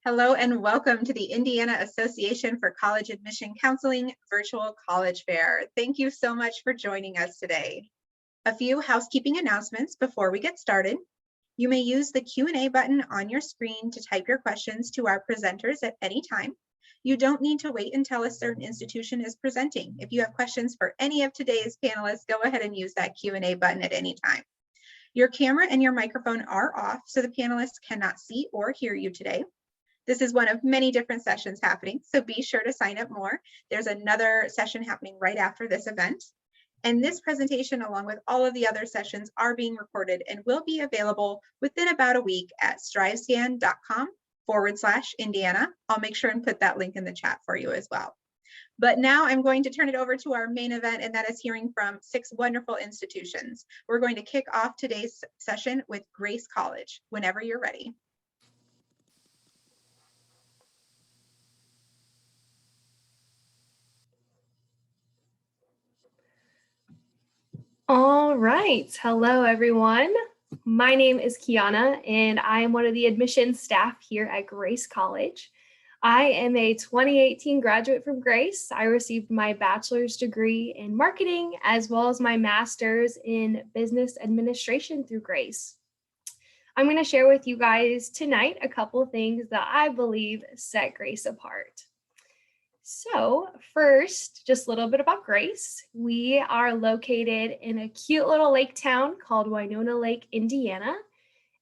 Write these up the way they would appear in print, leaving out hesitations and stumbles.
Hello and welcome to the Indiana Association for College Admission Counseling Virtual College Fair. Thank you so much for joining us today. A few housekeeping announcements before we get started. You may use the Q&A button on your screen to type your questions to our presenters at any time. You don't need to wait until a certain institution is presenting. If you have questions for any of today's panelists, go ahead and use that Q&A button at any time. Your camera and your microphone are off, so the panelists cannot see or hear you today. This is one of many different sessions happening, so be sure to sign up more. There's another session happening right after this event. And this presentation, along with all of the other sessions, are being recorded and will be available within about a week at strivescan.com/Indiana. I'll make sure and put that link in the chat for you as well. But now I'm going to turn it over to our main event, and that is hearing from 6 wonderful institutions. We're going to kick off today's session with Grace College, whenever you're ready. All right. Hello, everyone. My name is Kiana, and I am one of the admissions staff here at Grace College. I am a 2018 graduate from Grace. I received my bachelor's degree in marketing as well as my master's in business administration through Grace. I'm going to share with you guys tonight a couple of things that I believe set Grace apart. So first, just a little bit about Grace. We are located in a cute little lake town called Winona Lake, Indiana.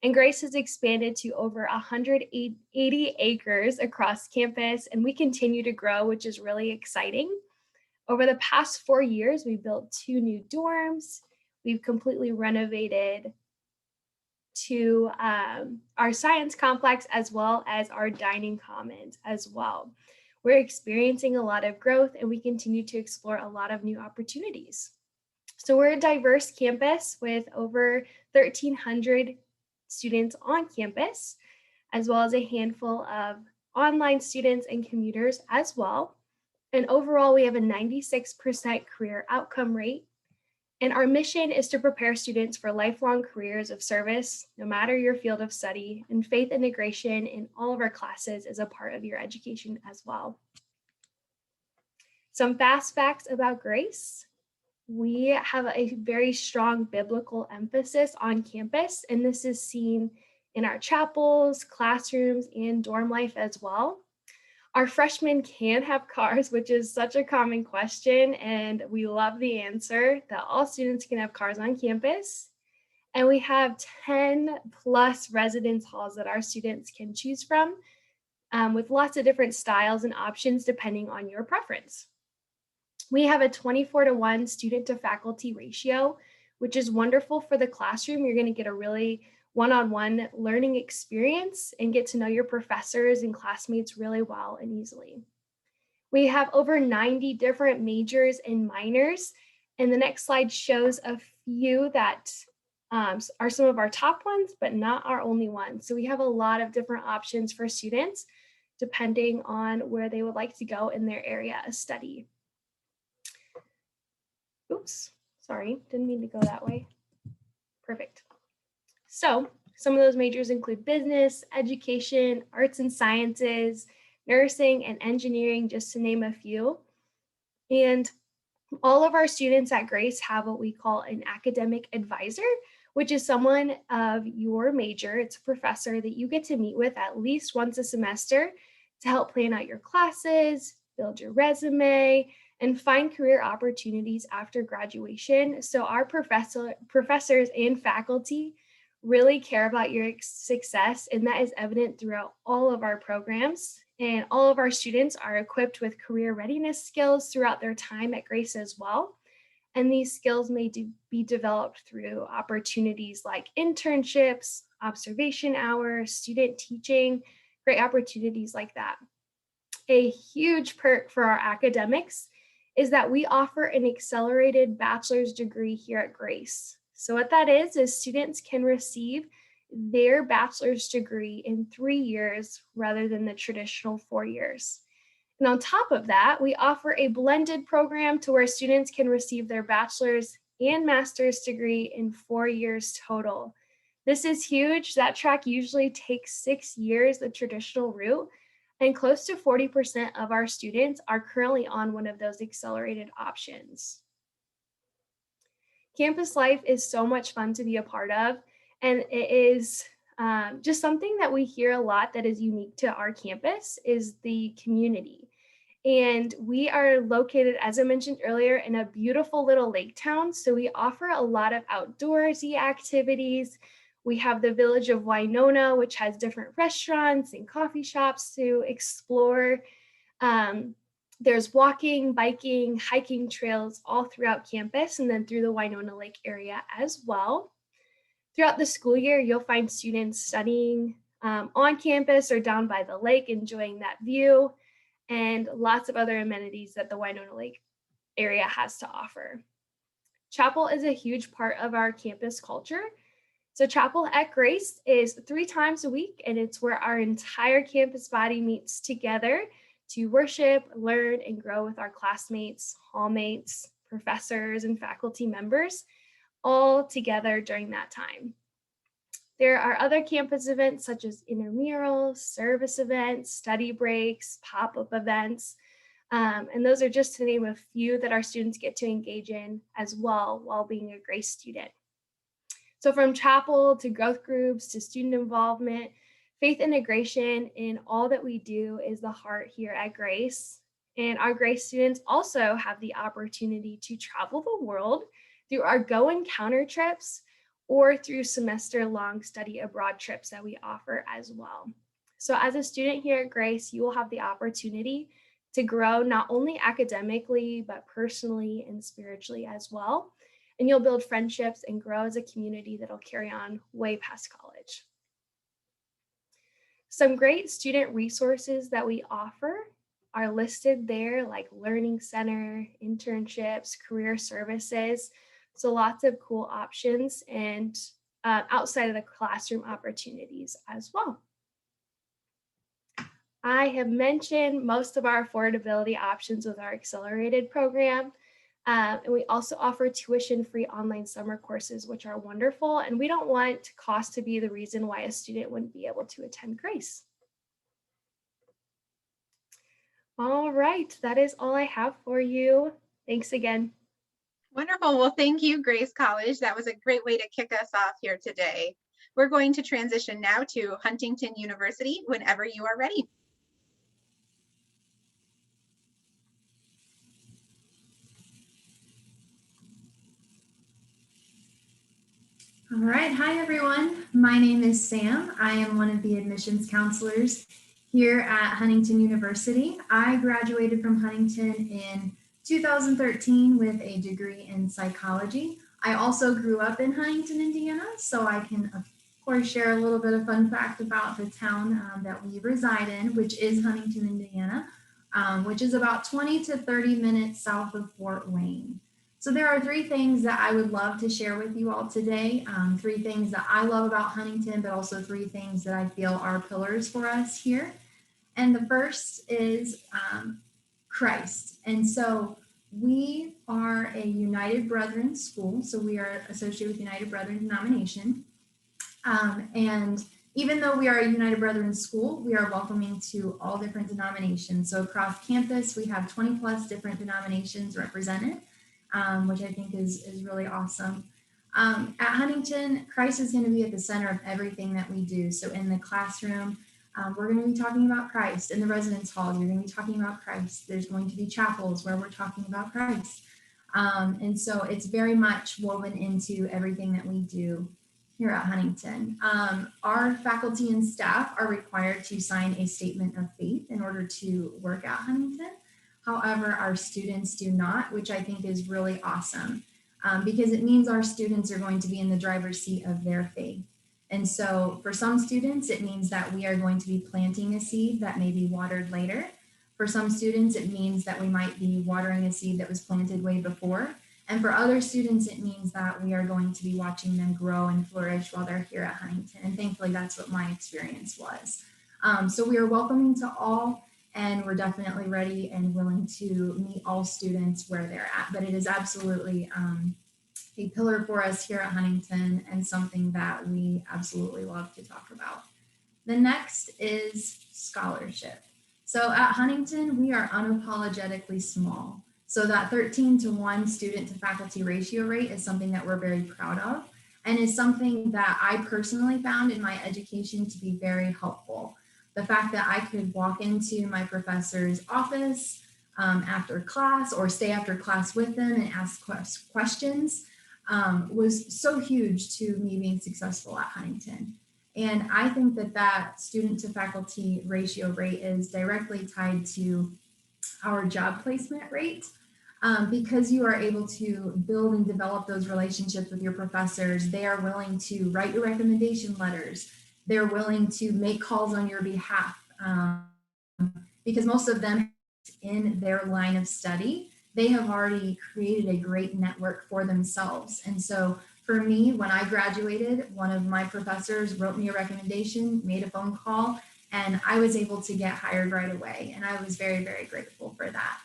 And Grace has expanded to over 180 acres across campus, and we continue to grow, which is really exciting. Over the past 4 years, we've built 2 new dorms. We've completely renovated to our science complex as well as our dining commons as well. We're experiencing a lot of growth, and we continue to explore a lot of new opportunities. So we're a diverse campus with over 1,300 students on campus, as well as a handful of online students and commuters as well. And overall, we have a 96% career outcome rate. And our mission is to prepare students for lifelong careers of service, no matter your field of study, and faith integration in all of our classes is a part of your education as well. Some fast facts about Grace. We have a very strong biblical emphasis on campus, and this is seen in our chapels, classrooms, and dorm life as well. Our freshmen can have cars, which is such a common question, and we love the answer that all students can have cars on campus. And we have 10 plus residence halls that our students can choose from with lots of different styles and options depending on your preference. We have a 24-to-1 student to faculty ratio, which is wonderful for the classroom. You're going to get a really one-on-one learning experience and get to know your professors and classmates really well and easily. We have over 90 different majors and minors, and the next slide shows a few that are some of our top ones, but not our only ones. So we have a lot of different options for students depending on where they would like to go in their area of study. Oops, sorry, didn't mean to go that way. Perfect. So some of those majors include business, education, arts and sciences, nursing, and engineering, just to name a few. And all of our students at Grace have what we call an academic advisor, which is someone of your major. It's a professor that you get to meet with at least once a semester to help plan out your classes, build your resume, and find career opportunities after graduation. So our professors and faculty really care about your success, and that is evident throughout all of our programs. And all of our students are equipped with career readiness skills throughout their time at Grace as well. And these skills may be developed through opportunities like internships, observation hours, student teaching, great opportunities like that. A huge perk for our academics is that we offer an accelerated bachelor's degree here at Grace. So what that is students can receive their bachelor's degree in 3 years rather than the traditional 4 years. And on top of that, we offer a blended program to where students can receive their bachelor's and master's degree in 4 years total. This is huge. That track usually takes 6 years, the traditional route, and close to 40% of our students are currently on one of those accelerated options. Campus life is so much fun to be a part of, and it is just something that we hear a lot that is unique to our campus is the community. And we are located, as I mentioned earlier, in a beautiful little lake town. So we offer a lot of outdoorsy activities. We have the village of Winona, which has different restaurants and coffee shops to explore. Um, there's walking, biking, hiking trails all throughout campus and then through the Winona Lake area as well. Throughout the school year, you'll find students studying on campus or down by the lake, enjoying that view, and lots of other amenities that the Winona Lake area has to offer. Chapel is a huge part of our campus culture. So Chapel at Grace is 3 times a week, and it's where our entire campus body meets together to worship, learn, and grow with our classmates, hallmates, professors, and faculty members, all together during that time. There are other campus events such as intramurals, service events, study breaks, pop-up events, and those are just to name a few that our students get to engage in as well while being a Grace student. So from chapel to growth groups to student involvement, faith integration in all that we do is the heart here at Grace. And our Grace students also have the opportunity to travel the world through our Go Encounter trips or through semester-long study abroad trips that we offer as well. So as a student here at Grace, you will have the opportunity to grow not only academically, but personally and spiritually as well. And you'll build friendships and grow as a community that'll carry on way past college. Some great student resources that we offer are listed there, like Learning Center, internships, career services. So lots of cool options and outside of the classroom opportunities as well. I have mentioned most of our affordability options with our accelerated program. And we also offer tuition-free online summer courses, which are wonderful. And we don't want cost to be the reason why a student wouldn't be able to attend Grace. All right, that is all I have for you. Thanks again. Wonderful. Well, thank you, Grace College. That was a great way to kick us off here today. We're going to transition now to Huntington University whenever you are ready. All right, hi everyone. My name is Sam. I am one of the admissions counselors here at Huntington University. I graduated from Huntington in 2013 with a degree in psychology. I also grew up in Huntington, Indiana, so I can of course share a little bit of fun fact about the town that we reside in, which is Huntington, Indiana, which is about 20 to 30 minutes south of Fort Wayne. So there are 3 things that I would love to share with you all today. 3 things that I love about Huntington, but also 3 things that I feel are pillars for us here. And the first is Christ. And so we are a United Brethren school. So we are associated with United Brethren denomination. And even though we are a United Brethren school, we are welcoming to all different denominations. So across campus, we have 20 plus different denominations represented. Which I think is really awesome. At Huntington, Christ is going to be at the center of everything that we do. So in the classroom, we're going to be talking about Christ. In the residence halls, you're going to be talking about Christ. There's going to be chapels where we're talking about Christ. And so it's very much woven into everything that we do here at Huntington. Our faculty and staff are required to sign a statement of faith in order to work at Huntington. However, our students do not, which I think is really awesome because it means our students are going to be in the driver's seat of their faith. And so for some students, it means that we are going to be planting a seed that may be watered later. For some students, it means that we might be watering a seed that was planted way before. And for other students, it means that we are going to be watching them grow and flourish while they're here at Huntington. And thankfully, that's what my experience was. So we are welcoming to all. And we're definitely ready and willing to meet all students where they're at. But it is absolutely a pillar for us here at Huntington and something that we absolutely love to talk about. The next is scholarship. So at Huntington, we are unapologetically small. So that 13-to-1 student to faculty ratio rate is something that we're very proud of and is something that I personally found in my education to be very helpful. The fact that I could walk into my professor's office after class or stay after class with them and ask questions was so huge to me being successful at Huntington. And I think that that student to faculty ratio rate is directly tied to our job placement rate because you are able to build and develop those relationships with your professors. They are willing to write your recommendation letters. They're willing to make calls on your behalf because most of them in their line of study, they have already created a great network for themselves. And so for me, when I graduated, one of my professors wrote me a recommendation, made a phone call, and I was able to get hired right away. And I was very, very grateful for that.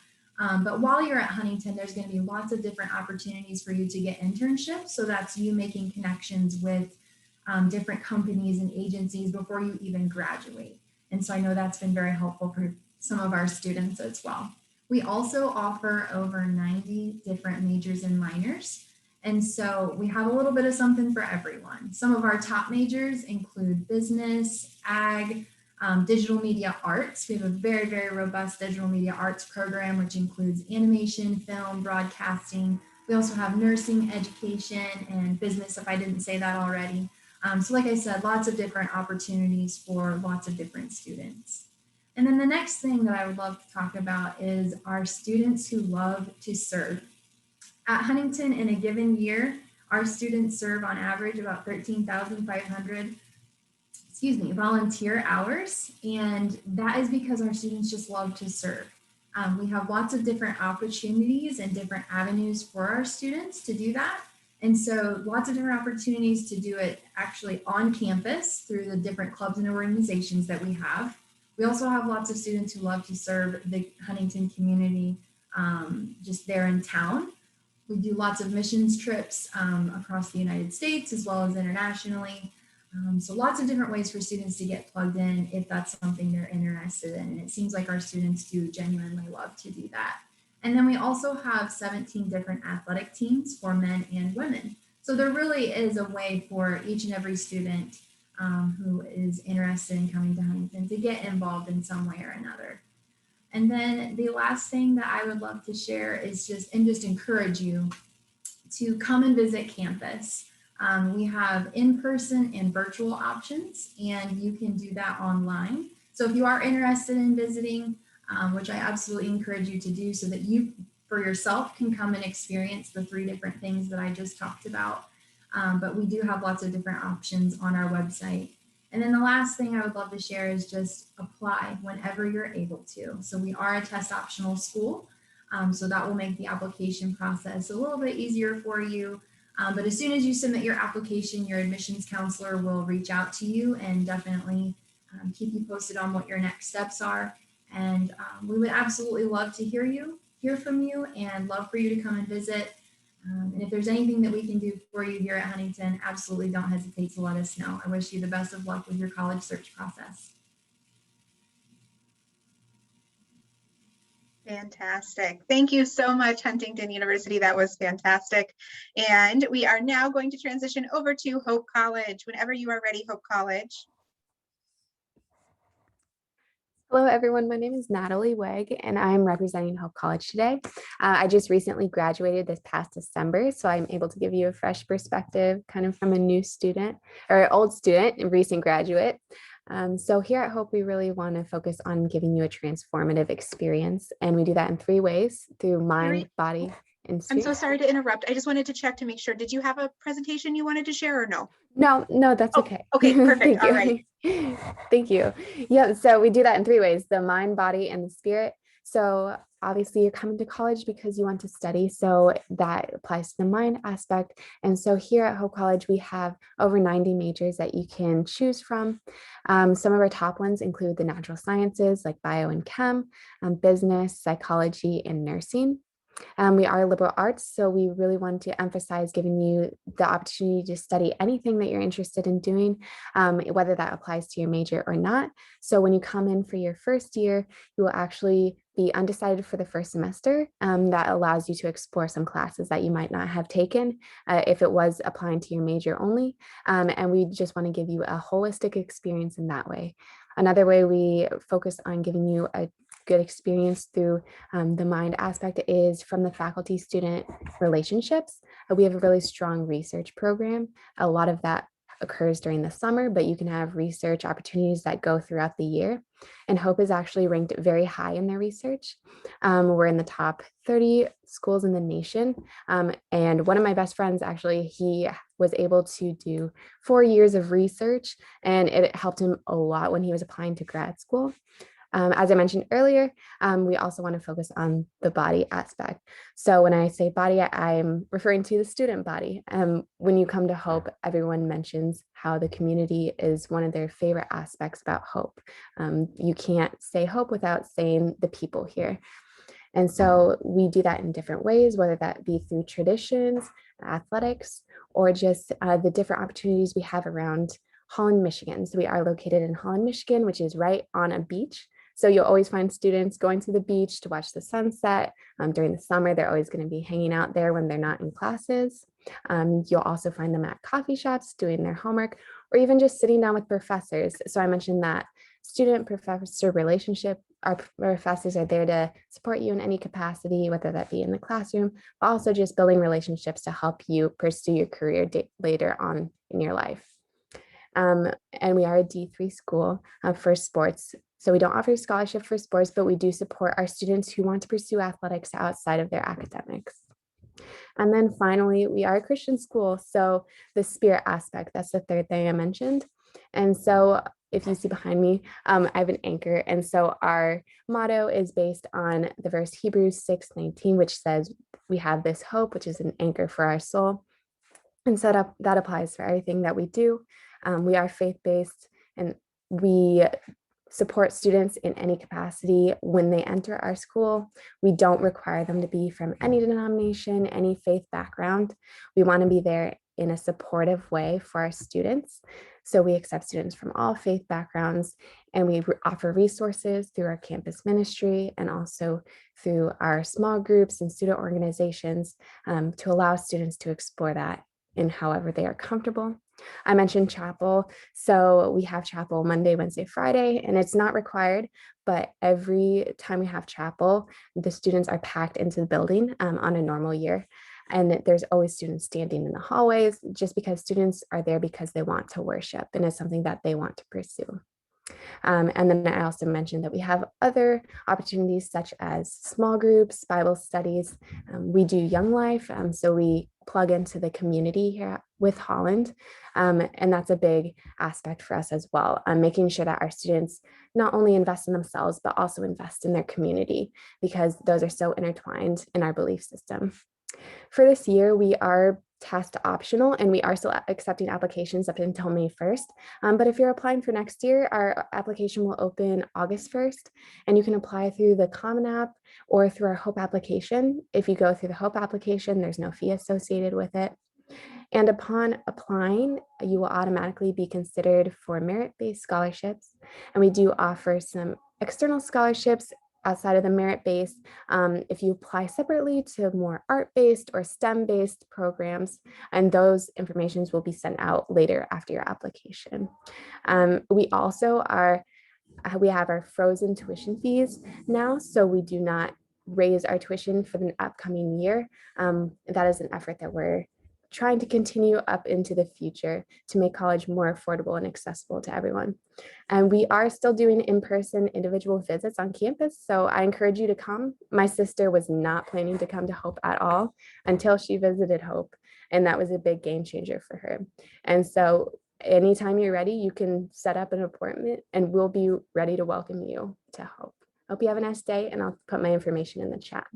But while you're at Huntington, there's going to be lots of different opportunities for you to get internships. So that's you making connections with different companies and agencies before you even graduate. And so I know that's been very helpful for some of our students as well. We also offer over 90 different majors and minors. And so we have a little bit of something for everyone. Some of our top majors include business, ag, digital media arts. We have a very, very robust digital media arts program, which includes animation, film, broadcasting. We also have nursing, education, and business, if I didn't say that already. So like I said, lots of different opportunities for lots of different students. And then the next thing that I would love to talk about is our students who love to serve. At Huntington, in a given year, our students serve on average about 13,500 volunteer hours. And that is because our students just love to serve. We have lots of different opportunities and different avenues for our students to do that. And so lots of different opportunities to do it actually on campus through the different clubs and organizations that we have. We also have lots of students who love to serve the Huntington community just there in town. We do lots of missions trips across the United States as well as internationally. So lots of different ways for students to get plugged in if that's something they're interested in. And it seems like our students do genuinely love to do that. And then we also have 17 different athletic teams for men and women. So there really is a way for each and every student who is interested in coming to Huntington to get involved in some way or another. And then the last thing that I would love to share is just encourage you to come and visit campus. We have in-person and virtual options, and you can do that online. So if you are interested in visiting, which I absolutely encourage you to do so that you for yourself can come and experience the 3 different things that I just talked about. But we do have lots of different options on our website. And then the last thing I would love to share is just apply whenever you're able to. So we are a test optional school. So that will make the application process a little bit easier for you. But as soon as you submit your application, your admissions counselor will reach out to you and definitely keep you posted on what your next steps are. And we would absolutely love to hear from you and love for you to come and visit. And if there's anything that we can do for you here at Huntington, absolutely don't hesitate to let us know. I wish you the best of luck with your college search process. Fantastic. Thank you so much, Huntington University. That was fantastic. And we are now going to transition over to Hope College. Whenever you are ready, Hope College. Hello, everyone. My name is Natalie Wegg, and I'm representing Hope College today. I just recently graduated this past December, so I'm able to give you a fresh perspective kind of from a new student or old student and recent graduate. So here at Hope, we really want to focus on giving you a transformative experience, and we do that in 3 ways: through mind, body, and spirit. I'm so sorry to interrupt. I just wanted to check to make sure. Did you have a presentation you wanted to share or no? No, that's okay. Okay, perfect. Thank All you. right. Thank you. Yeah, so we do that in 3 ways: the mind, body, and the spirit. So obviously you're coming to college because you want to study. So that applies to the mind aspect. And so here at Hope College, we have over 90 majors that you can choose from. Some of our top ones include the natural sciences like bio and chem, business, psychology, and nursing. We are liberal arts, so we really want to emphasize giving you the opportunity to study anything that you're interested in doing, whether that applies to your major or not. So when you come in for your first year, you will actually be undecided for the first semester. That allows you to explore some classes that you might not have taken if it was applying to your major only. And we just want to give you a holistic experience in that way. Another way we focus on giving you a good experience through the mind aspect is from the faculty student relationships. We have a really strong research program. A lot of that occurs during the summer, but you can have research opportunities that go throughout the year. And Hope is actually ranked very high in their research. We're in the top 30 schools in the nation. And one of my best friends, actually, he was able to do 4 years of research, and it helped him a lot when he was applying to grad school. As I mentioned earlier, we also want to focus on the body aspect. So when I say body, I'm referring to the student body. When you come to Hope, everyone mentions how the community is one of their favorite aspects about Hope. You can't say Hope without saying the people here. And so we do that in different ways, whether that be through traditions, athletics, or just the different opportunities we have around Holland, Michigan. So we are located in Holland, Michigan, which is right on a beach. So you'll always find students going to the beach to watch the sunset. During the summer, they're always going to be hanging out there when they're not in classes. You'll also find them at coffee shops doing their homework, or even just sitting down with professors. So I mentioned that student-professor relationship. Our professors are there to support you in any capacity, whether that be in the classroom, but also just building relationships to help you pursue your career later on in your life. And we are a D3 school for sports. So we don't offer scholarship for sports, but we do support our students who want to pursue athletics outside of their academics. And then finally, we are a Christian school. So the spirit aspect, that's the third thing I mentioned. And so if you see behind me, I have an anchor. And so our motto is based on the verse Hebrews 6:19, which says, we have this hope, which is an anchor for our soul. And so that applies for everything that we do. We are faith-based, and we support students in any capacity when they enter our school. We don't require them to be from any denomination, any faith background. We want to be there in a supportive way for our students. So we accept students from all faith backgrounds, and we offer resources through our campus ministry and also through our small groups and student organizations to allow students to explore that in however they are comfortable. I mentioned chapel. So we have chapel Monday, Wednesday, Friday, and it's not required, but every time we have chapel, the students are packed into the building on a normal year. And there's always students standing in the hallways, just because students are there because they want to worship and it's something that they want to pursue. And then I also mentioned that we have other opportunities such as small groups, Bible studies. We do Young Life, so we plug into the community here with Holland. And that's a big aspect for us as well, making sure that our students not only invest in themselves, but also invest in their community, because those are so intertwined in our belief system. For this year, we are test optional, and we are still accepting applications up until May 1st. But if you're applying for next year, our application will open August 1st, and you can apply through the Common App or through our Hope application. If you go through the Hope application, there's no fee associated with it. And upon applying, you will automatically be considered for merit-based scholarships. And we do offer some external scholarships outside of the merit-based, if you apply separately to more art-based or STEM-based programs, and those informations will be sent out later after your application. We also we have our frozen tuition fees now, so we do not raise our tuition for the upcoming year. That is an effort that we're trying to continue up into the future to make college more affordable and accessible to everyone. And we are still doing in-person individual visits on campus, so I encourage you to come. My sister was not planning to come to Hope at all until she visited Hope, and that was a big game changer for her. And so anytime you're ready, you can set up an appointment and we'll be ready to welcome you to Hope. Hope you have a nice day, and I'll put my information in the chat.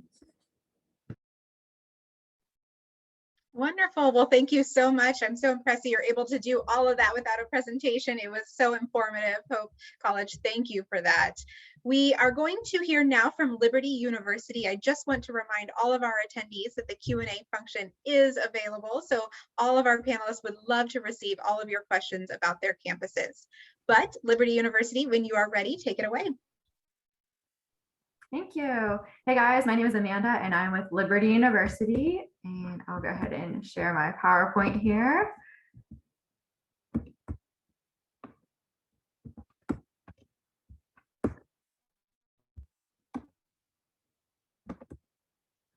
Wonderful. Well, thank you so much. I'm so impressed that you're able to do all of that without a presentation. It was so informative. Hope College, thank you for that. We are going to hear now from Liberty University. I just want to remind all of our attendees that the Q&A function is available. So all of our panelists would love to receive all of your questions about their campuses. But Liberty University, when you are ready, take it away. Thank you. Hey guys, my name is Amanda and I'm with Liberty University, and I'll go ahead and share my PowerPoint here.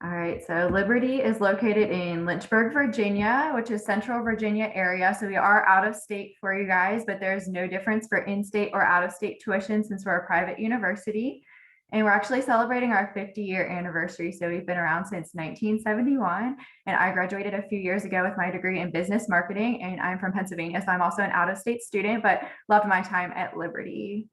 All right, so Liberty is located in Lynchburg, Virginia, which is Central Virginia area. So we are out of state for you guys, but there's no difference for in-state or out-of-state tuition since we're a private university. And we're actually celebrating our 50-year anniversary. So we've been around since 1971. And I graduated a few years ago with my degree in business marketing. And I'm from Pennsylvania, so I'm also an out-of-state student, but loved my time at Liberty.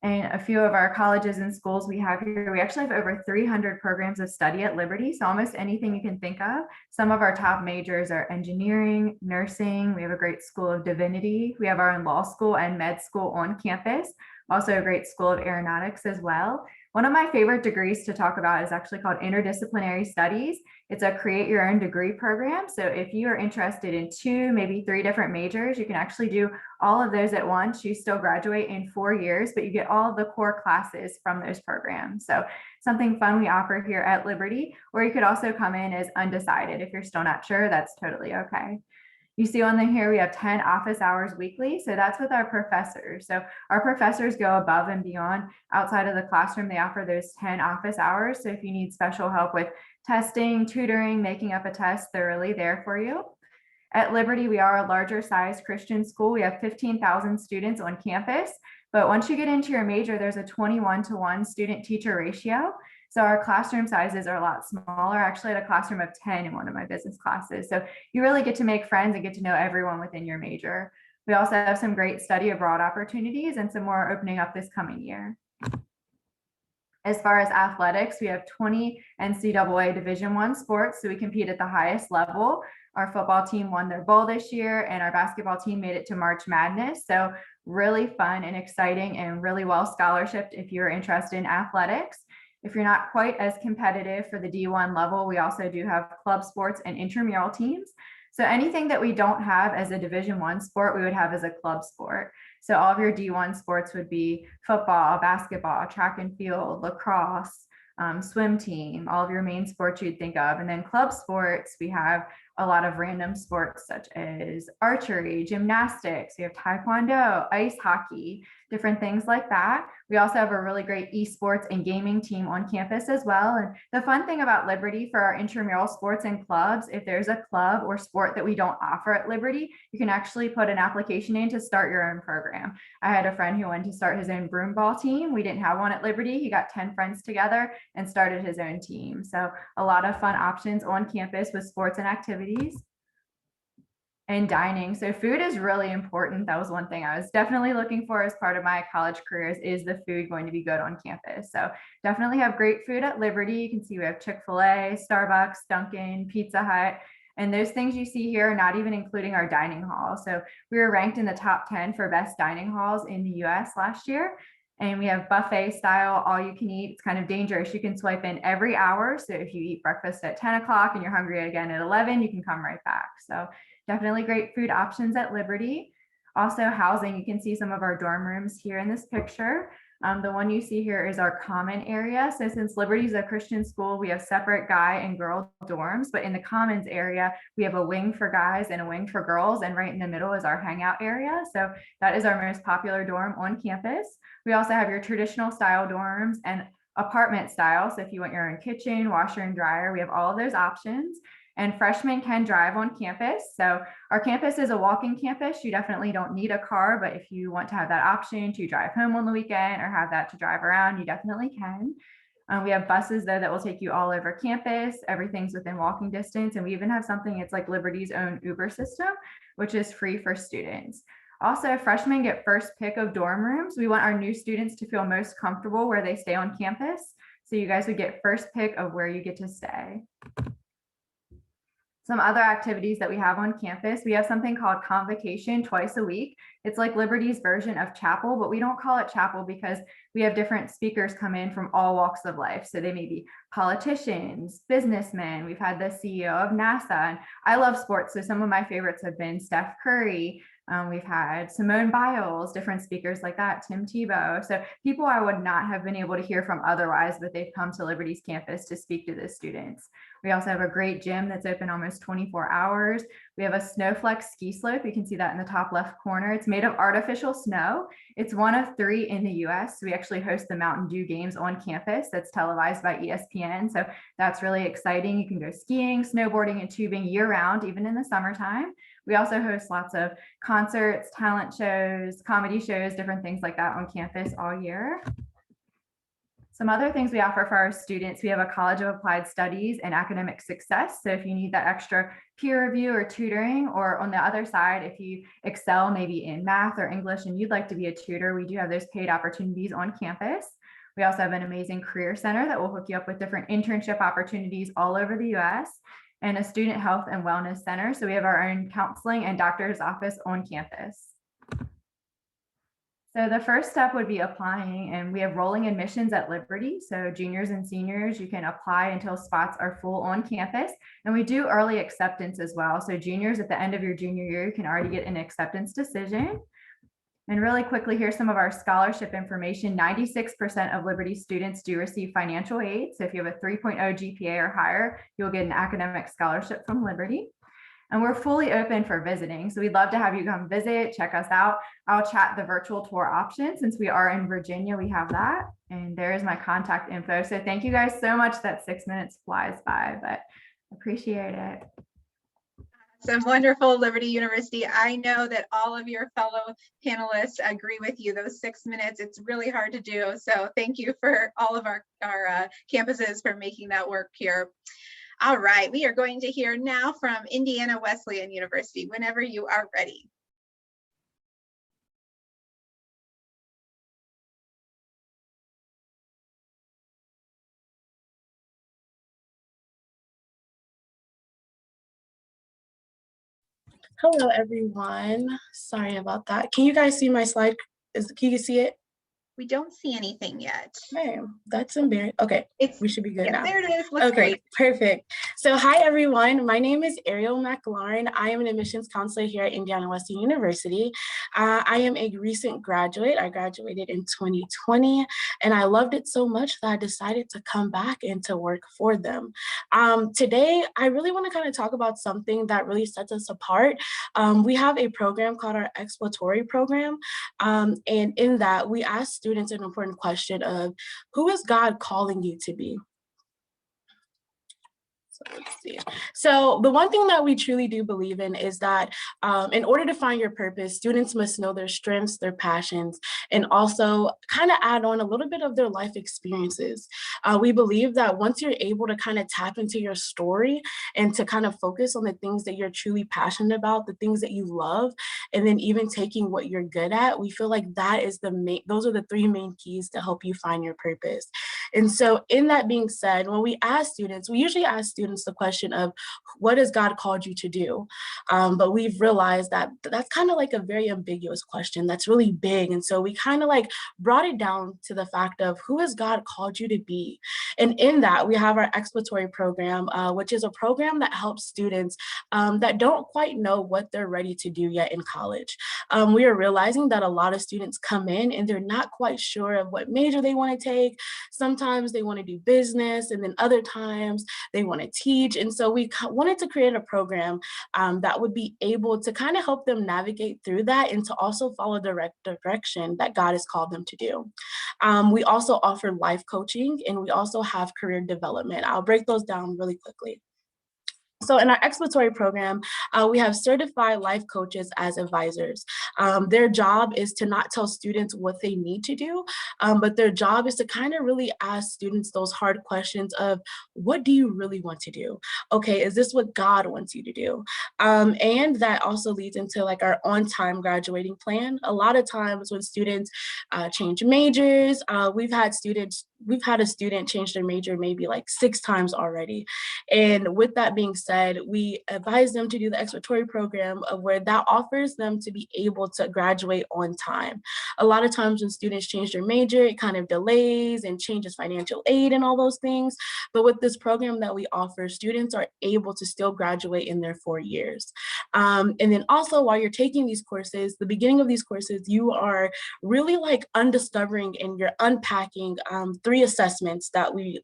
And a few of our colleges and schools we have here, we actually have over 300 programs of study at Liberty. So almost anything you can think of. Some of our top majors are engineering, nursing. We have a great school of divinity. We have our own law school and med school on campus. Also a great school of aeronautics as well. One of my favorite degrees to talk about is actually called interdisciplinary studies. It's a create your own degree program. So if you are interested in 2, maybe 3 different majors, you can actually do all of those at once. You still graduate in 4 years, but you get all of the core classes from those programs. So something fun we offer here at Liberty, or you could also come in as undecided. If you're still not sure, that's totally okay. You see on here, we have 10 office hours weekly. So that's with our professors. So our professors go above and beyond outside of the classroom. They offer those 10 office hours. So if you need special help with testing, tutoring, making up a test, they're really there for you. At Liberty, we are a larger size Christian school. We have 15,000 students on campus. But once you get into your major, there's a 21-to-1 student-teacher ratio. So our classroom sizes are a lot smaller. I actually had a classroom of 10 in one of my business classes. So you really get to make friends and get to know everyone within your major. We also have some great study abroad opportunities and some more opening up this coming year. As far as athletics, we have 20 NCAA Division I sports, so we compete at the highest level. Our football team won their bowl this year, and our basketball team made it to March Madness. So really fun and exciting and really well scholarshiped if you're interested in athletics. If you're not quite as competitive for the D1 level, we also do have club sports and intramural teams. So anything that we don't have as a Division I sport, we would have as a club sport. So all of your D1 sports would be football, basketball, track and field, lacrosse, swim team, all of your main sports you'd think of. And then club sports, we have a lot of random sports such as archery, gymnastics, we have taekwondo, ice hockey, different things like that. We also have a really great esports and gaming team on campus as well. And the fun thing about Liberty for our intramural sports and clubs, if there's a club or sport that we don't offer at Liberty, you can actually put an application in to start your own program. I had a friend who wanted to start his own broomball team. We didn't have one at Liberty. He got 10 friends together and started his own team. So a lot of fun options on campus with sports and activities. And dining. So food is really important. That was one thing I was definitely looking for as part of my college careers, is the food going to be good on campus? So definitely have great food at Liberty. You can see we have Chick-fil-A, Starbucks, Dunkin', Pizza Hut. And those things you see here are not even including our dining hall. So we were ranked in the top 10 for best dining halls in the US last year. And we have buffet style, all you can eat. It's kind of dangerous. You can swipe in every hour. So if you eat breakfast at 10 o'clock and you're hungry again at 11, you can come right back. So definitely great food options at Liberty. Also housing, you can see some of our dorm rooms here in this picture. The one you see here is our common area. So since Liberty is a Christian school, we have separate guy and girl dorms, but in the commons area, we have a wing for guys and a wing for girls. And right in the middle is our hangout area. So that is our most popular dorm on campus. We also have your traditional style dorms and apartment style. So if you want your own kitchen, washer and dryer, we have all of those options. And freshmen can drive on campus. So our campus is a walking campus. You definitely don't need a car, but if you want to have that option to drive home on the weekend or have that to drive around, you definitely can. We have buses though that will take you all over campus. Everything's within walking distance. And we even have something, it's like Liberty's own Uber system, which is free for students. Also, freshmen get first pick of dorm rooms. We want our new students to feel most comfortable where they stay on campus. So you guys would get first pick of where you get to stay. Some other activities that we have on campus, we have something called Convocation twice a week. It's like Liberty's version of chapel, but we don't call it chapel because we have different speakers come in from all walks of life. So they may be politicians, businessmen. We've had the CEO of NASA, and I love sports. So some of my favorites have been Steph Curry. We've had Simone Biles, different speakers like that, Tim Tebow. So people I would not have been able to hear from otherwise, but they've come to Liberty's campus to speak to the students. We also have a great gym that's open almost 24 hours. We have a Snowflex ski slope. You can see that in the top left corner. It's made of artificial snow. It's one of 3 in the US. We actually host the Mountain Dew games on campus that's televised by ESPN. So that's really exciting. You can go skiing, snowboarding, and tubing year round, even in the summertime. We also host lots of concerts, talent shows, comedy shows, different things like that on campus all year. Some other things we offer for our students, we have a College of Applied Studies and Academic Success. So if you need that extra peer review or tutoring, or on the other side, if you excel maybe in math or English and you'd like to be a tutor, we do have those paid opportunities on campus. We also have an amazing career center that will hook you up with different internship opportunities all over the US, and a student health and wellness center. So we have our own counseling and doctor's office on campus. So the first step would be applying, and we have rolling admissions at Liberty. So juniors and seniors, you can apply until spots are full on campus. And we do early acceptance as well. So juniors, at the end of your junior year, you can already get an acceptance decision. And really quickly, here's some of our scholarship information. 96% of Liberty students do receive financial aid. So if you have a 3.0 GPA or higher, you'll get an academic scholarship from Liberty. And we're fully open for visiting. So we'd love to have you come visit, check us out. I'll chat the virtual tour option. Since we are in Virginia, we have that. And there's my contact info. So thank you guys so much. That 6 minutes flies by, but appreciate it. Some wonderful, Liberty University. I know that all of your fellow panelists agree with you. Those 6 minutes, it's really hard to do. So thank you for all of our campuses for making that work here. All right, we are going to hear now from Indiana Wesleyan University whenever you are ready. Hello, everyone. Sorry about that. Can you guys see my slide? Can you see it? We don't see anything yet. Hey, that's embarrassing. Okay, we should be good now. There it is. Looks okay, great. Perfect. So hi, everyone. My name is Ariel McLaurin. I am an admissions counselor here at Indiana Wesleyan University. I am a recent graduate. I graduated in 2020, and I loved it so much that I decided to come back and to work for them. Today, I really want to kind of talk about something that really sets us apart. We have a program called our exploratory program, and in that, we ask students an important question of, who is God calling you to be? So let's see. So the one thing that we truly do believe in is that in order to find your purpose, students must know their strengths, their passions, and also kind of add on a little bit of their life experiences. We believe that once you're able to kind of tap into your story and to kind of focus on the things that you're truly passionate about, the things that you love, and then even taking what you're good at, we feel like that is those are the 3 main keys to help you find your purpose. And so in that being said, when we ask students, we usually ask students the question of, what has God called you to do? But we've realized that that's kind of like a very ambiguous question that's really big. And so we kind of like brought it down to the fact of, who has God called you to be? And in that, we have our exploratory program, which is a program that helps students that don't quite know what they're ready to do yet in college. We are realizing that a lot of students come in and they're not quite sure of what major they want to take. Sometimes they want to do business, and then other times they want to teach. And so we wanted to create a program that would be able to kind of help them navigate through that and to also follow the direction that God has called them to do. We also offer life coaching, and we also have career development. I'll break those down really quickly. So in our exploratory program, we have certified life coaches as advisors. Their job is to not tell students what they need to do, but their job is to kind of really ask students those hard questions of, what do you really want to do? Okay, is this what God wants you to do? And that also leads into like our on-time graduating plan. A lot of times when students change majors, we've had students we've had a student change their major maybe like 6 times already. And with that being said, we advise them to do the exploratory program of where that offers them to be able to graduate on time. A lot of times when students change their major, it kind of delays and changes financial aid and all those things. But with this program that we offer, students are able to still graduate in their 4 years. And then also while you're taking these courses, the beginning of these courses, you are really like undiscovering and you're unpacking 3 assessments that we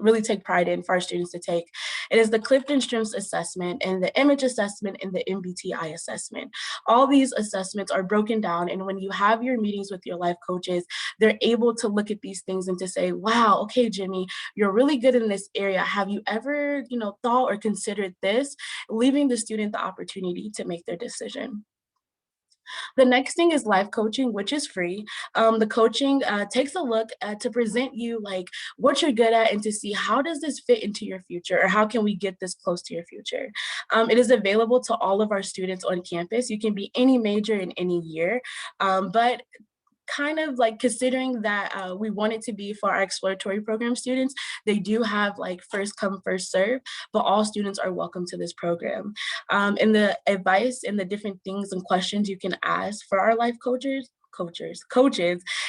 really take pride in for our students to take. It is the Clifton Strengths Assessment and the Image Assessment and the MBTI Assessment. All these assessments are broken down, and when you have your meetings with your life coaches, they're able to look at these things and to say, wow, okay, Jimmy, you're really good in this area. Have you ever, thought or considered this? Leaving the student the opportunity to make their decision. The next thing is life coaching, which is free. The coaching takes a look to present you like what you're good at and to see how does this fit into your future, or how can we get this close to your future. It is available to all of our students on campus. You can be any major in any year, but kind of like considering that we want it to be for our exploratory program students, they do have like first come, first serve, but all students are welcome to this program. And the advice and the different things and questions you can ask for our life coaches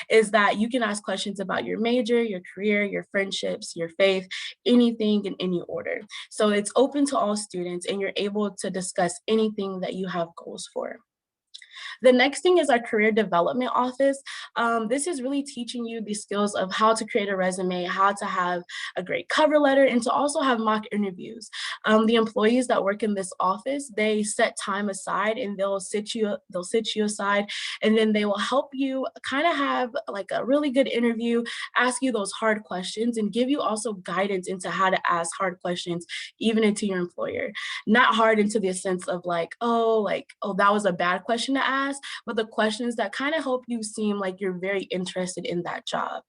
is that you can ask questions about your major, your career, your friendships, your faith, anything in any order. So it's open to all students and you're able to discuss anything that you have goals for. The next thing is our career development office. This is really teaching you the skills of how to create a resume, how to have a great cover letter, and to also have mock interviews. The employees that work in this office, they set time aside and they'll sit you aside, and then they will help you kind of have like a really good interview, ask you those hard questions, and give you also guidance into how to ask hard questions, even into your employer. Not hard into the sense of oh, that was a bad question to ask, but the questions that kind of help you seem like you're very interested in that job.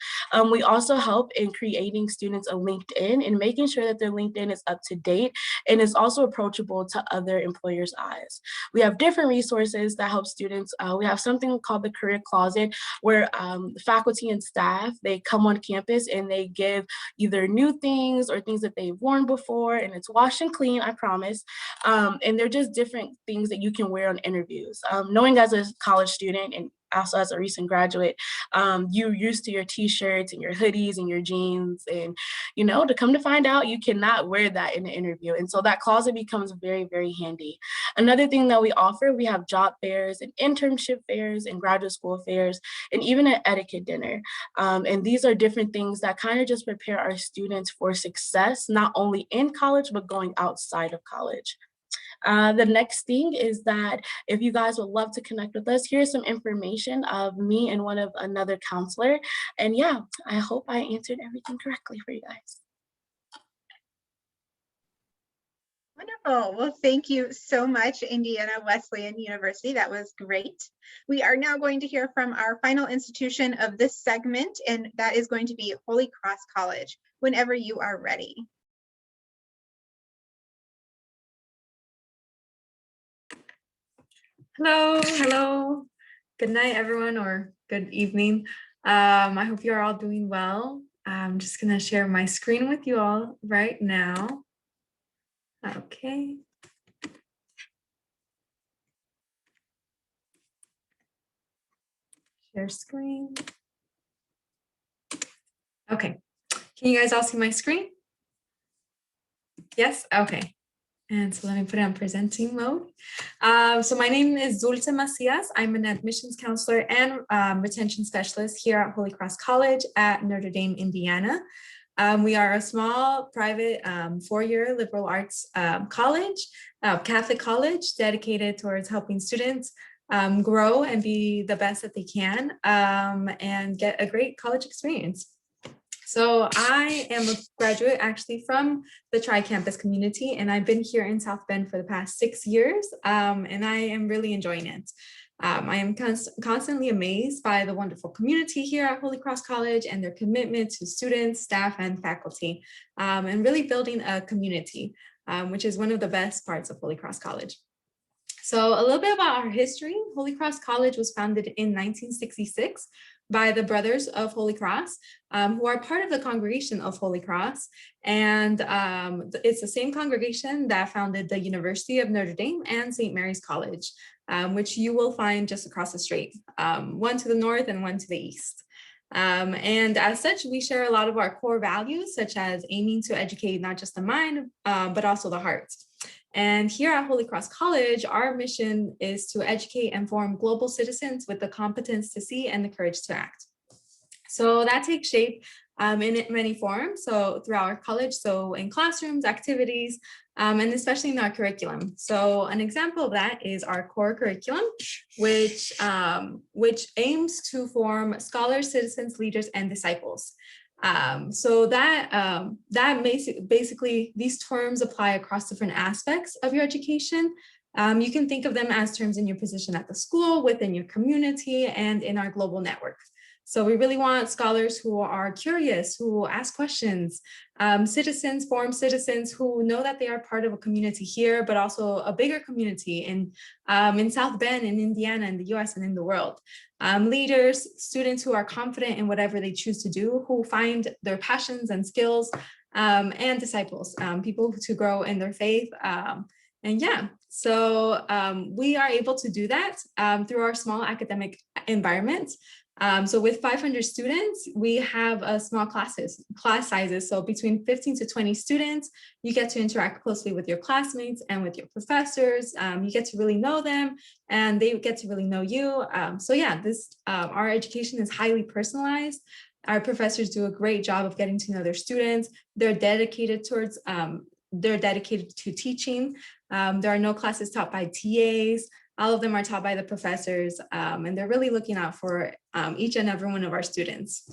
We also help in creating students a LinkedIn and making sure that their LinkedIn is up to date and is also approachable to other employers' eyes. We have different resources that help students. We have something called the Career Closet, where faculty and staff, they come on campus and they give either new things or things that they've worn before, and it's washed and clean, I promise. And they're just different things that you can wear on interviews. Knowing as a college student and also as a recent graduate, you're used to your t-shirts and your hoodies and your jeans, and to come to find out you cannot wear that in an interview. And so that closet becomes very, very handy. Another thing that we offer, we have job fairs and internship fairs and graduate school fairs, and even an etiquette dinner. And these are different things that kind of just prepare our students for success, not only in college, but going outside of college. The next thing is that if you guys would love to connect with us, here's some information of me and another counselor. And yeah, I hope I answered everything correctly for you guys. Wonderful. Well, thank you so much, Indiana Wesleyan University. That was great. We are now going to hear from our final institution of this segment, and that is going to be Holy Cross College, whenever you are ready. Hello. Good night, everyone, or good evening. I hope you're all doing well. I'm just gonna share my screen with you all right now. Okay. Share screen. Okay. Can you guys all see my screen? Yes? Okay. And so let me put it on presenting mode. So my name is Dulce Macias. I'm an admissions counselor and retention specialist here at Holy Cross College at Notre Dame, Indiana. We are a small private 4-year liberal arts college, Catholic college, dedicated towards helping students grow and be the best that they can and get a great college experience. So I am a graduate actually from the TriCampus Community, and I've been here in South Bend for the past 6 years, and I am really enjoying it. I am constantly amazed by the wonderful community here at Holy Cross College and their commitment to students, staff, and faculty, and really building a community, which is one of the best parts of Holy Cross College. So a little bit about our history. Holy Cross College was founded in 1966 by the Brothers of Holy Cross, who are part of the congregation of Holy Cross. And it's the same congregation that founded the University of Notre Dame and St. Mary's College, which you will find just across the street, one to the north and one to the east. And as such, we share a lot of our core values, such as aiming to educate not just the mind, but also the heart. And here at Holy Cross College, our mission is to educate and form global citizens with the competence to see and the courage to act. So that takes shape in many forms. So throughout our college, so in classrooms, activities, and especially in our curriculum. So an example of that is our core curriculum, which aims to form scholars, citizens, leaders, and disciples. So that basically these terms apply across different aspects of your education. You can think of them as terms in your position at the school, within your community, and in our global network. So we really want scholars who are curious, who ask questions, citizens, form citizens who know that they are part of a community here, but also a bigger community in South Bend, in Indiana, in the US, and in the world. Leaders, students who are confident in whatever they choose to do, who find their passions and skills, and disciples, people to grow in their faith. And yeah, so we are able to do that through our small academic environment. So with 500 students, we have small class sizes. So between 15 to 20 students, you get to interact closely with your classmates and with your professors. You get to really know them and they get to really know you. So yeah, our education is highly personalized. Our professors do a great job of getting to know their students. They're dedicated to teaching. There are no classes taught by TAs. All of them are taught by the professors, and they're really looking out for each and every one of our students.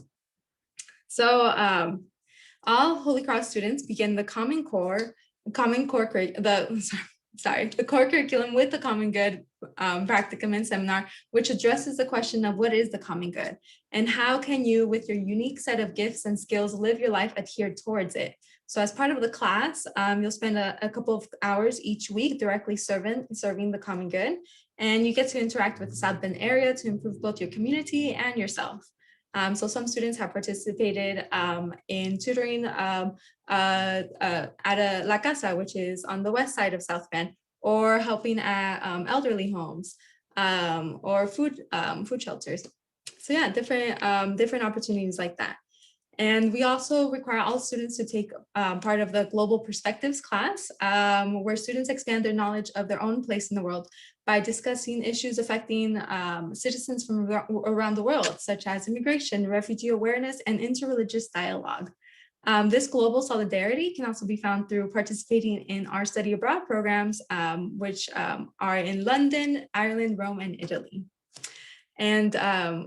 So all Holy Cross students begin the core curriculum with the Common Good practicum and seminar, which addresses the question of what is the common good and how can you, with your unique set of gifts and skills, live your life adhered towards it. So as part of the class, you'll spend a couple of hours each week directly serving the common good, and you get to interact with the South Bend area to improve both your community and yourself. So some students have participated in tutoring at a La Casa, which is on the west side of South Bend, or helping at elderly homes or food shelters. So yeah, different opportunities like that. And we also require all students to take part of the Global Perspectives class, where students expand their knowledge of their own place in the world by discussing issues affecting citizens from around the world, such as immigration, refugee awareness, and interreligious dialogue. This global solidarity can also be found through participating in our study abroad programs, which are in London, Ireland, Rome, and Italy. And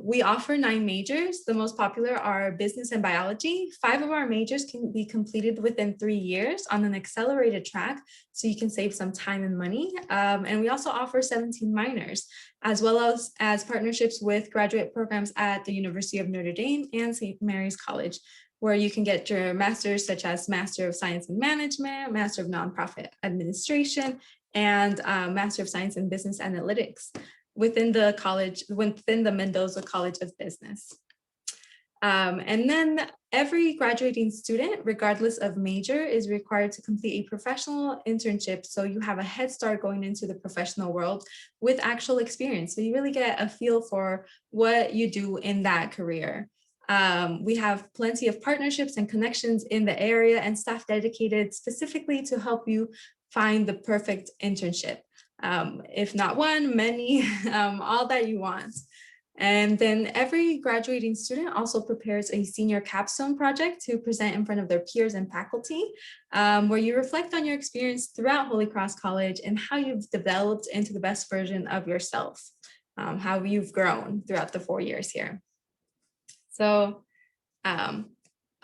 we offer 9 majors. The most popular are business and biology. 5 of our majors can be completed within 3 years on an accelerated track, so you can save some time and money. And we also offer 17 minors, as well as partnerships with graduate programs at the University of Notre Dame and St. Mary's College, where you can get your master's, such as Master of Science in Management, Master of Nonprofit Administration, and Master of Science in Business Analytics within the Mendoza College of Business. And then every graduating student, regardless of major, is required to complete a professional internship. So you have a head start going into the professional world with actual experience. So you really get a feel for what you do in that career. We have plenty of partnerships and connections in the area and staff dedicated specifically to help you find the perfect internship. If not one, many, all that you want. And then every graduating student also prepares a senior capstone project to present in front of their peers and faculty, where you reflect on your experience throughout Holy Cross College and how you've developed into the best version of yourself, how you've grown throughout the 4 years here. So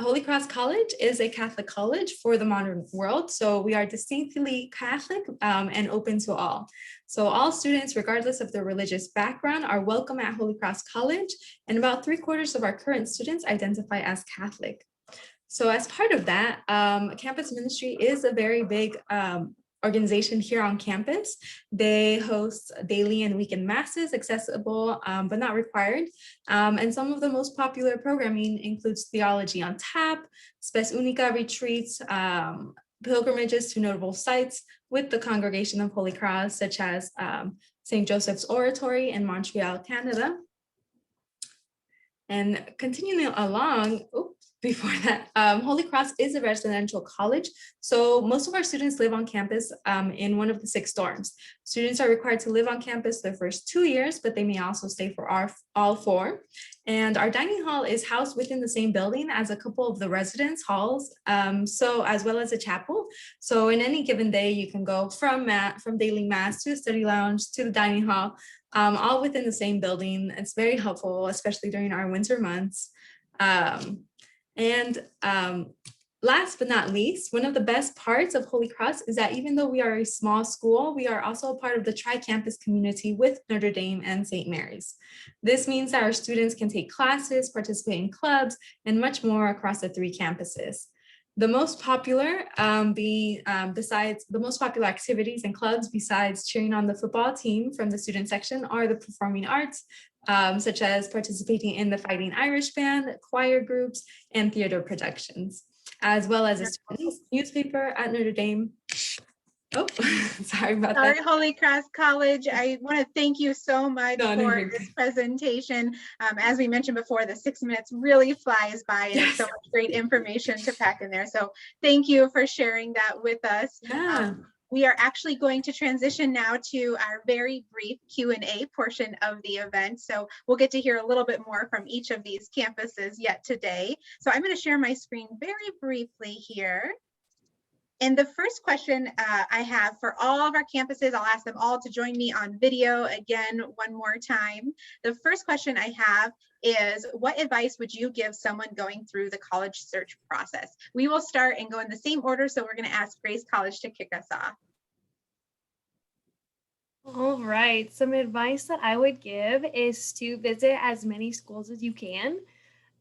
Holy Cross College is a Catholic college for the modern world. So we are distinctly Catholic and open to all. So all students, regardless of their religious background, are welcome at Holy Cross College, and about 3/4 of our current students identify as Catholic. So as part of that, campus ministry is a very big organization here on campus. They host daily and weekend masses, accessible but not required. And some of the most popular programming includes theology on tap, Spes Unica retreats, pilgrimages to notable sites with the Congregation of Holy Cross, such as St. Joseph's Oratory in Montreal, Canada. And continuing along, before that, Holy Cross is a residential college. So most of our students live on campus in one of the 6 dorms. Students are required to live on campus their first 2 years, but they may also stay for all 4. And our dining hall is housed within the same building as a couple of the residence halls, so as well as a chapel. So in any given day, you can go from daily mass to the study lounge to the dining hall, all within the same building. It's very helpful, especially during our winter months. Last but not least, one of the best parts of Holy Cross is that even though we are a small school, we are also a part of the TriCampus Community with Notre Dame and St. Mary's. This means that our students can take classes, participate in clubs, and much more across the 3 campuses. The most popular activities and clubs besides cheering on the football team from the student section are the performing arts, such as participating in the Fighting Irish Band, choir groups, and theater productions, as well as a student newspaper at Notre Dame. Oh, sorry about that. Sorry, Holy Cross College. I want to thank you so much for this presentation. As we mentioned before, the 6 minutes really flies by, and so much great information to pack in there. So thank you for sharing that with us. Yeah. We are actually going to transition now to our very brief Q&A portion of the event. So we'll get to hear a little bit more from each of these campuses yet today. So I'm going to share my screen very briefly here. And the first question I have for all of our campuses, I'll ask them all to join me on video again one more time. The first question I have is, what advice would you give someone going through the college search process? We will start and go in the same order, so we're going to ask Grace College to kick us off. All right, some advice that I would give is to visit as many schools as you can.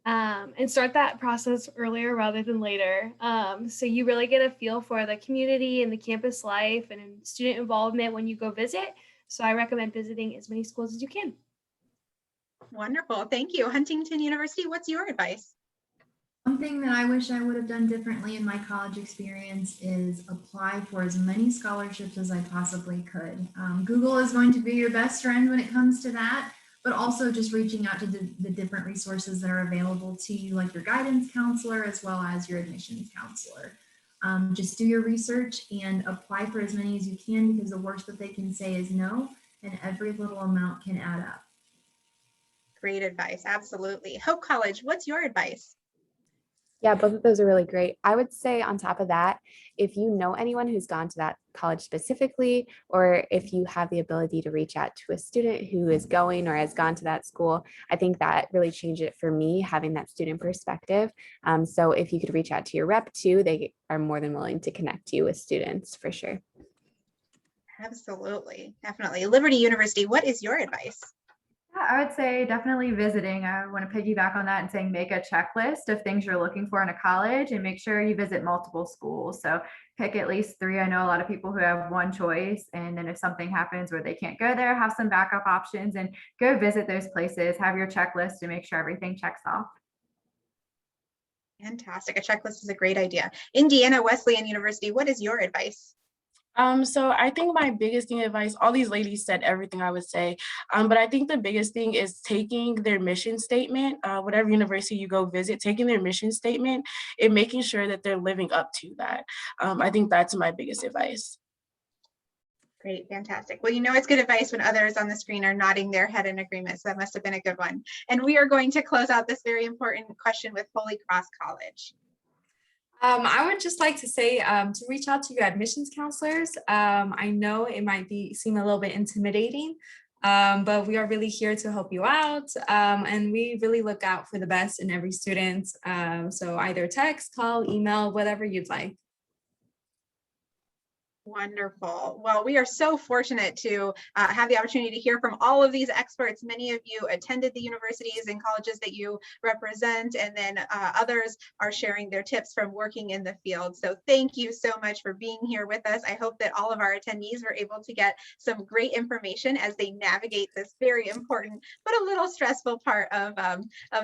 And start that process earlier rather than later. So you really get a feel for the community and the campus life and student involvement when you go visit. So I recommend visiting as many schools as you can. Wonderful, thank you. Huntington University, what's your advice? One thing that I wish I would have done differently in my college experience is apply for as many scholarships as I possibly could. Google is going to be your best friend when it comes to that, but also just reaching out to the different resources that are available to you, like your guidance counselor, as well as your admissions counselor. Just do your research and apply for as many as you can, because the worst that they can say is no, and every little amount can add up. Great advice, absolutely. Hope College, what's your advice? Yeah, both of those are really great. I would say on top of that, if you know anyone who's gone to that college specifically, or if you have the ability to reach out to a student who is going or has gone to that school, I think that really changed it for me, having that student perspective. So if you could reach out to your rep too, they are more than willing to connect you with students for sure. Absolutely, definitely. Liberty University, what is your advice? I would say definitely visiting. I want to piggyback on that and saying make a checklist of things you're looking for in a college and make sure you visit multiple schools. So pick at least 3. I know a lot of people who have one choice, and then if something happens where they can't go there, have some backup options and go visit those places. Have your checklist to make sure everything checks off. Fantastic. A checklist is a great idea. Indiana Wesleyan University, what is your advice? So I think my biggest thing advice, all these ladies said everything I would say, but I think the biggest thing is taking their mission statement, whatever university you go visit, taking their mission statement and making sure that they're living up to that. I think that's my biggest advice. Great, fantastic. Well, you know, it's good advice when others on the screen are nodding their head in agreement, so that must have been a good one. And we are going to close out this very important question with Holy Cross College. I would just like to say to reach out to your admissions counselors. I know it might seem a little bit intimidating, but we are really here to help you out. And we really look out for the best in every student. So either text, call, email, whatever you'd like. Wonderful. Well, we are so fortunate to have the opportunity to hear from all of these experts. Many of you attended the universities and colleges that you represent, and then others are sharing their tips from working in the field. So thank you so much for being here with us. I hope that all of our attendees were able to get some great information as they navigate this very important but a little stressful part of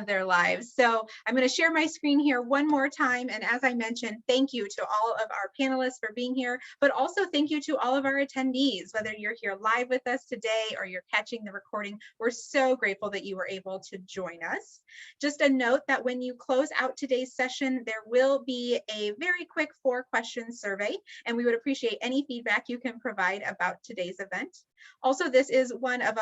their lives. So I'm going to share my screen here one more time. And as I mentioned, thank you to all of our panelists for being here, but also thank you to all of our attendees, whether you're here live with us today or you're catching the recording. We're so grateful that you were able to join us. Just a note that when you close out today's session, there will be a very quick 4-question survey, and we would appreciate any feedback you can provide about today's event. Also, this is one of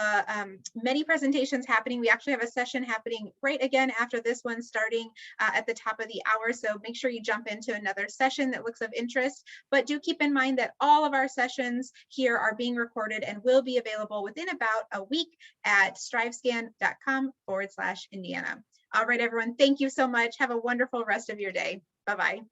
many presentations happening. We actually have a session happening right again after this one, starting at the top of the hour. So make sure you jump into another session that looks of interest. But do keep in mind that all of our sessions here are being recorded and will be available within about a week at strivescan.com/Indiana. All right, everyone. Thank you so much. Have a wonderful rest of your day. Bye-bye.